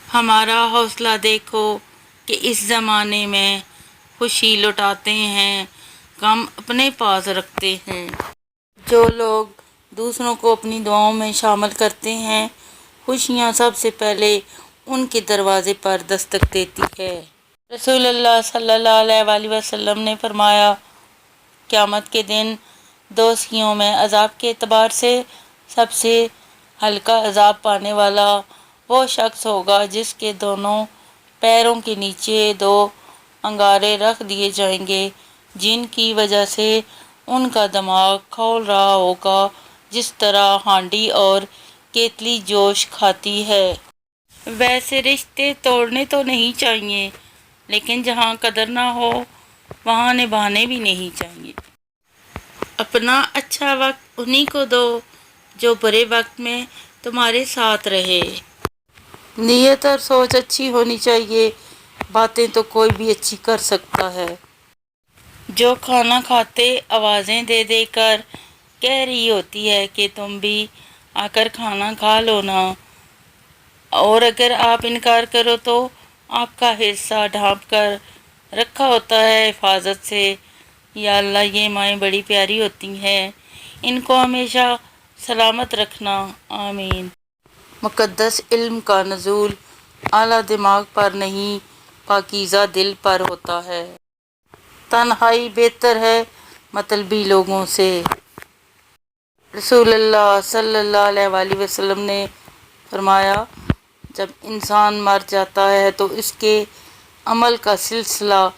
ہمارا حوصلہ دیکھو کہ اس زمانے میں خوشی لٹاتے ہیں، غم اپنے پاس رکھتے ہیں۔ جو لوگ دوسروں کو اپنی دعاؤں میں شامل کرتے ہیں، خوشیاں سب سے پہلے ان کے دروازے پر دستک دیتی ہے۔ رسول اللہ صلی اللہ علیہ وآلہ وسلم نے فرمایا، قیامت کے دن دوزخیوں میں عذاب کے اعتبار سے سب سے ہلکا عذاب پانے والا وہ شخص ہوگا جس کے دونوں پیروں کے نیچے دو انگارے رکھ دیے جائیں گے، جن کی وجہ سے ان کا دماغ کھول رہا ہوگا جس طرح ہانڈی اور کیتلی جوش کھاتی ہے۔ ویسے رشتے توڑنے تو نہیں چاہیے، لیکن جہاں قدر نہ ہو وہاں نبھانے بھی نہیں چاہیے۔ اپنا اچھا وقت انہی کو دو جو برے وقت میں تمہارے ساتھ رہے۔ نیت اور سوچ اچھی ہونی چاہیے، باتیں تو کوئی بھی اچھی کر سکتا ہے۔ جو کھانا کھاتے آوازیں دے دے کر کہہ رہی ہوتی ہے کہ تم بھی آ کر کھانا کھا لو نا، اور اگر آپ انکار کرو تو آپ کا حصہ ڈھانپ کر رکھا ہوتا ہے حفاظت سے۔ یا اللہ، یہ مائیں بڑی پیاری ہوتی ہیں، ان کو ہمیشہ سلامت رکھنا، آمین۔ مقدس علم کا نزول اعلیٰ دماغ پر نہیں، پاکیزہ دل پر ہوتا ہے۔ تنہائی بہتر ہے مطلبی لوگوں سے۔ رسول اللہ صلی اللہ علیہ وآلہ وسلم نے فرمایا، جب انسان مر جاتا ہے تو اس کے عمل کا سلسلہ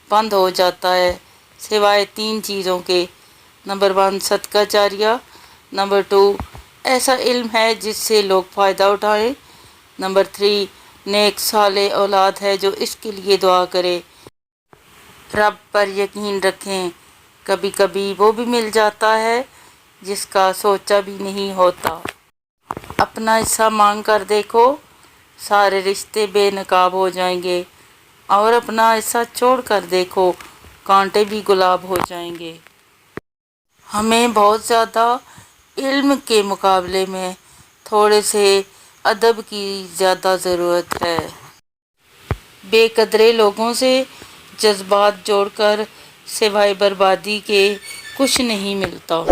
بند ہو جاتا ہے سوائے تین چیزوں کے: نمبر 1 صدقہ جاریہ، نمبر 2 ایسا علم ہے جس سے لوگ فائدہ اٹھائیں، نمبر 3 نیک صالح اولاد ہے جو اس کے لیے دعا کرے۔ رب پر یقین رکھیں، کبھی کبھی وہ بھی مل جاتا ہے جس کا سوچا بھی نہیں ہوتا۔ اپنا حصہ مانگ کر دیکھو، سارے رشتے بے نقاب ہو جائیں گے، اور اپنا حصہ چھوڑ کر دیکھو، کانٹے بھی گلاب ہو جائیں گے۔ ہمیں بہت زیادہ علم کے مقابلے میں تھوڑے سے ادب کی زیادہ ضرورت ہے۔ بے قدرے لوگوں سے جذبات جوڑ کر سوائے بربادی کے کچھ نہیں ملتا۔